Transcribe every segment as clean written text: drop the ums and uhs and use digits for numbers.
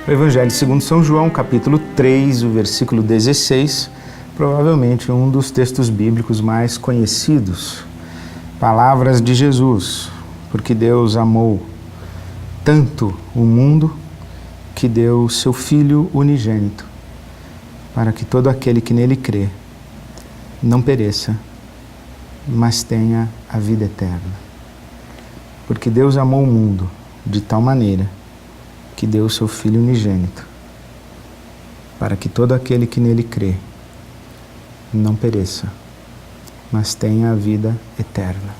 O Evangelho segundo São João, capítulo 3, o versículo 16, provavelmente um dos textos bíblicos mais conhecidos. Palavras de Jesus, porque Deus amou tanto o mundo que deu o seu Filho unigênito, para que todo aquele que nele crê não pereça, mas tenha a vida eterna. Porque Deus amou o mundo de tal maneira que deu o seu Filho unigênito, para que todo aquele que nele crê não pereça, mas tenha a vida eterna.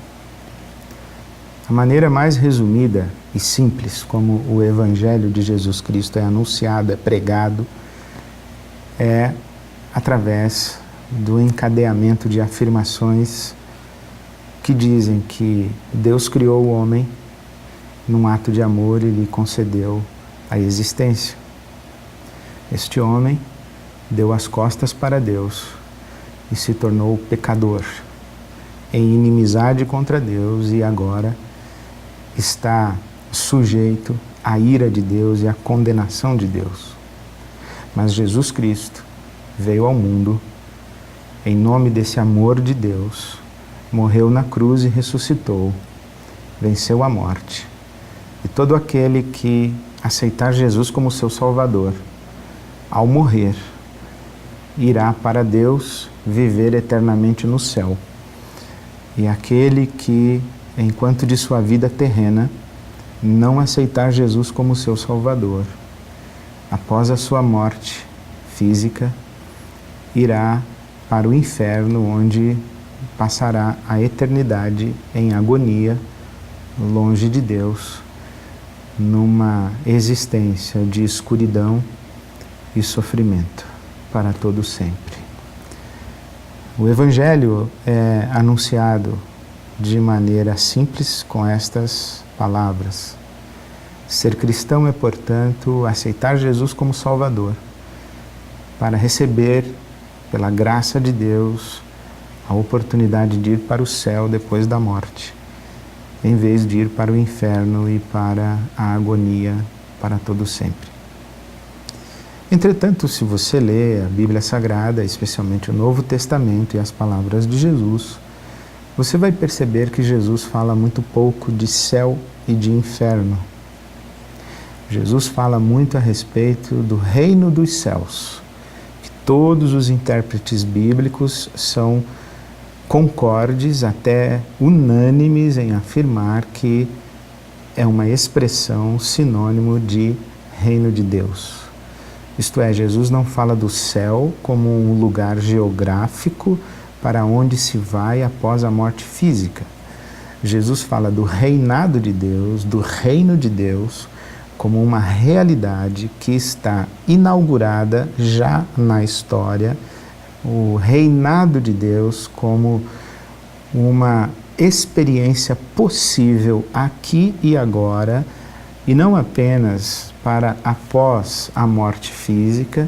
A maneira mais resumida e simples como o Evangelho de Jesus Cristo é anunciado, é pregado, é através do encadeamento de afirmações que dizem que Deus criou o homem num ato de amor e lhe concedeu a existência. Este homem deu as costas para Deus e se tornou pecador, em inimizade contra Deus, e agora está sujeito à ira de Deus e à condenação de Deus. Mas Jesus Cristo veio ao mundo em nome desse amor de Deus, morreu na cruz e ressuscitou, venceu a morte. E todo aquele que aceitar Jesus como seu Salvador, ao morrer, irá para Deus viver eternamente no céu. E aquele que, enquanto de sua vida terrena, não aceitar Jesus como seu Salvador, após a sua morte física, irá para o inferno, onde passará a eternidade em agonia, longe de Deus, numa existência de escuridão e sofrimento para todo sempre. O Evangelho é anunciado de maneira simples com estas palavras. Ser cristão é, portanto, aceitar Jesus como Salvador, para receber, pela graça de Deus, a oportunidade de ir para o céu depois da morte, em vez de ir para o inferno e para a agonia para todo sempre. Entretanto, se você lê a Bíblia Sagrada, especialmente o Novo Testamento e as palavras de Jesus, você vai perceber que Jesus fala muito pouco de céu e de inferno. Jesus fala muito a respeito do reino dos céus, que todos os intérpretes bíblicos são concordes, até unânimes em afirmar que é uma expressão sinônimo de reino de Deus. Isto é, Jesus não fala do céu como um lugar geográfico para onde se vai após a morte física. Jesus fala do reinado de Deus, do reino de Deus, como uma realidade que está inaugurada já na história, o reinado de Deus como uma experiência possível aqui e agora, e não apenas para após a morte física.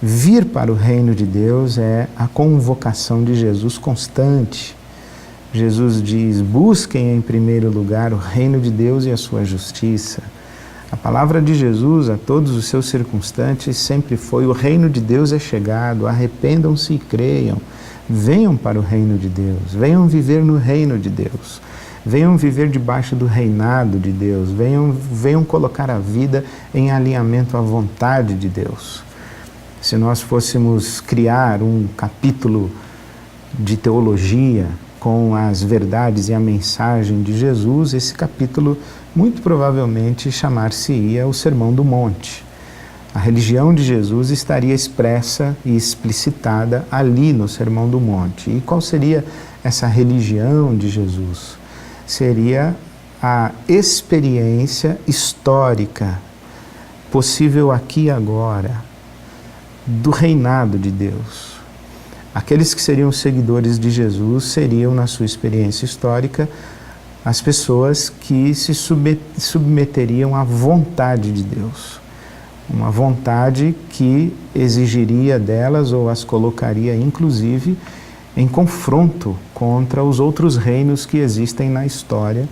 Vir para o reino de Deus é a convocação de Jesus constante. Jesus diz: busquem em primeiro lugar o reino de Deus e a sua justiça. A palavra de Jesus a todos os seus circunstantes sempre foi: o reino de Deus é chegado, arrependam-se e creiam, venham para o reino de Deus, venham viver no reino de Deus, venham viver debaixo do reinado de Deus, venham colocar a vida em alinhamento à vontade de Deus. Se nós fôssemos criar um capítulo de teologia com as verdades e a mensagem de Jesus, esse capítulo muito provavelmente chamar-se-ia o Sermão do Monte. A religião de Jesus estaria expressa e explicitada ali no Sermão do Monte. E qual seria essa religião de Jesus? Seria a experiência histórica, possível aqui e agora, do reinado de Deus. Aqueles que seriam seguidores de Jesus seriam, na sua experiência histórica, as pessoas que se submeteriam à vontade de Deus. Uma vontade que exigiria delas, ou as colocaria inclusive, em confronto contra os outros reinos que existem na história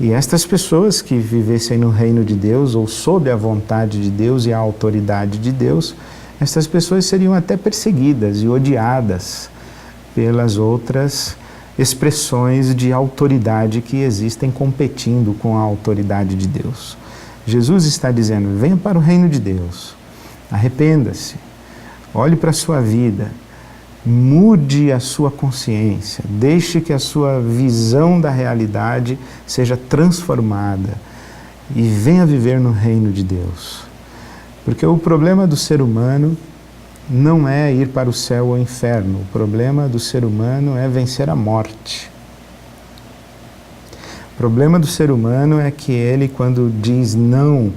E estas pessoas que vivessem no reino de Deus, ou sob a vontade de Deus e a autoridade de Deus, estas pessoas seriam até perseguidas e odiadas pelas outras expressões de autoridade que existem competindo com a autoridade de Deus. Jesus está dizendo: venha para o reino de Deus, arrependa-se, olhe para a sua vida, mude a sua consciência, deixe que a sua visão da realidade seja transformada e venha viver no reino de Deus. Porque o problema do ser humano não é ir para o céu ou o inferno, o problema do ser humano é vencer a morte. O problema do ser humano é que ele, quando diz não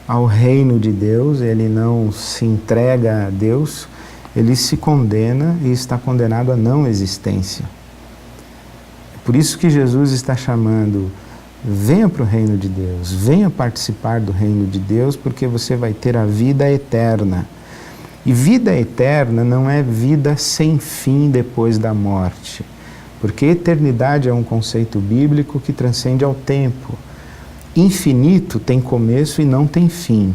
ao reino de Deus, ele não se entrega a Deus, ele se condena e está condenado à não existência. Por isso que Jesus está chamando: venha para o reino de Deus, venha participar do reino de Deus, porque você vai ter a vida eterna. E vida eterna não é vida sem fim depois da morte, porque eternidade é um conceito bíblico que transcende ao tempo. Infinito tem começo e não tem fim.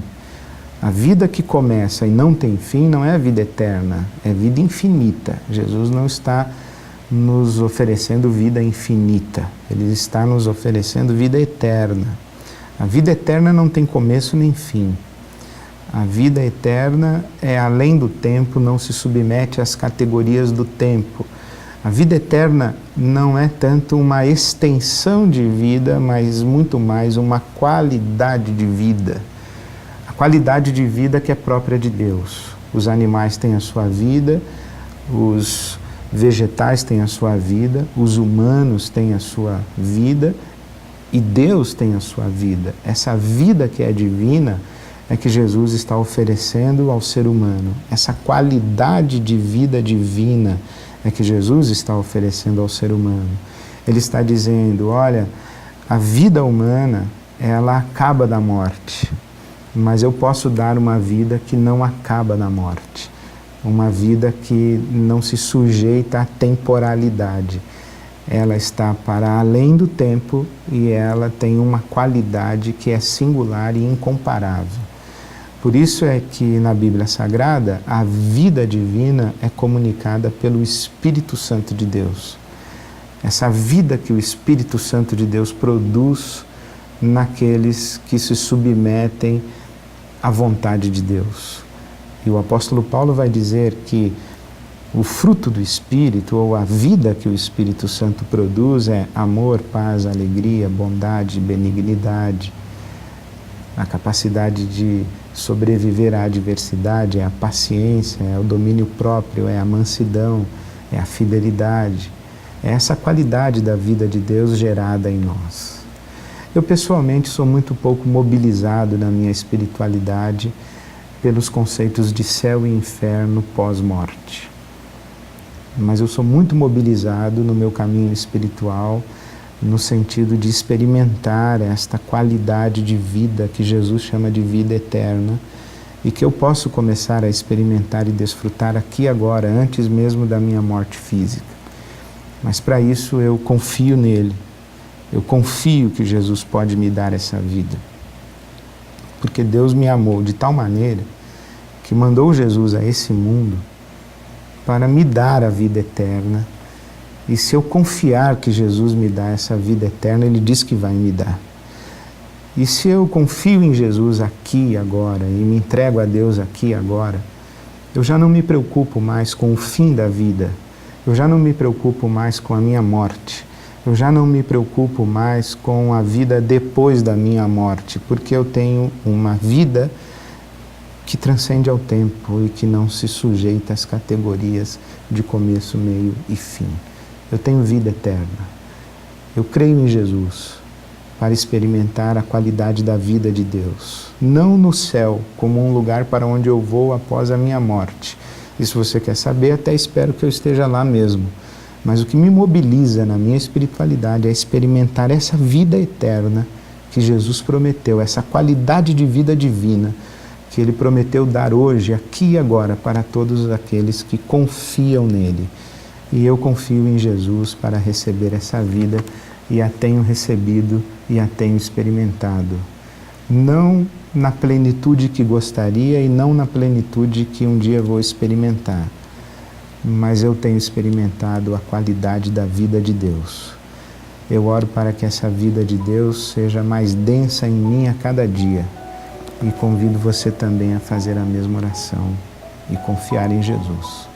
A vida que começa e não tem fim não é a vida eterna, é vida infinita. Jesus não está nos oferecendo vida infinita, Ele está nos oferecendo vida eterna. A vida eterna não tem começo nem fim. A vida eterna é além do tempo, não se submete às categorias do tempo. A vida eterna não é tanto uma extensão de vida, mas muito mais uma qualidade de vida. A qualidade de vida que é própria de Deus. Os animais têm a sua vida, os vegetais têm a sua vida, os humanos têm a sua vida e Deus tem a sua vida. Essa vida que é divina é que Jesus está oferecendo ao ser humano. Essa qualidade de vida divina é que Jesus está oferecendo ao ser humano. Ele está dizendo: olha, a vida humana, ela acaba da morte, mas eu posso dar uma vida que não acaba na morte, uma vida que não se sujeita à temporalidade. Ela está para além do tempo e ela tem uma qualidade que é singular e incomparável. Por isso é que na Bíblia Sagrada a vida divina é comunicada pelo Espírito Santo de Deus. Essa vida que o Espírito Santo de Deus produz naqueles que se submetem à vontade de Deus. E o apóstolo Paulo vai dizer que o fruto do Espírito, ou a vida que o Espírito Santo produz, é amor, paz, alegria, bondade, benignidade, a capacidade de sobreviver à adversidade, é a paciência, é o domínio próprio, é a mansidão, é a fidelidade. É essa qualidade da vida de Deus gerada em nós. Eu pessoalmente sou muito pouco mobilizado na minha espiritualidade pelos conceitos de céu e inferno pós-morte. Mas eu sou muito mobilizado no meu caminho espiritual no sentido de experimentar esta qualidade de vida que Jesus chama de vida eterna e que eu posso começar a experimentar e desfrutar aqui agora, antes mesmo da minha morte física. Mas para isso eu confio nele, eu confio que Jesus pode me dar essa vida. Porque Deus me amou de tal maneira que mandou Jesus a esse mundo para me dar a vida eterna. E se eu confiar que Jesus me dá essa vida eterna, Ele diz que vai me dar. E se eu confio em Jesus aqui e agora, e me entrego a Deus aqui e agora, eu já não me preocupo mais com o fim da vida, eu já não me preocupo mais com a minha morte, eu já não me preocupo mais com a vida depois da minha morte, porque eu tenho uma vida que transcende ao tempo e que não se sujeita às categorias de começo, meio e fim. Eu tenho vida eterna. Eu creio em Jesus para experimentar a qualidade da vida de Deus. Não no céu, como um lugar para onde eu vou após a minha morte. E se você quer saber, até espero que eu esteja lá mesmo. Mas o que me mobiliza na minha espiritualidade é experimentar essa vida eterna que Jesus prometeu, essa qualidade de vida divina que Ele prometeu dar hoje, aqui e agora, para todos aqueles que confiam nele. E eu confio em Jesus para receber essa vida e a tenho recebido e a tenho experimentado. Não na plenitude que gostaria e não na plenitude que um dia vou experimentar, mas eu tenho experimentado a qualidade da vida de Deus. Eu oro para que essa vida de Deus seja mais densa em mim a cada dia e convido você também a fazer a mesma oração e confiar em Jesus.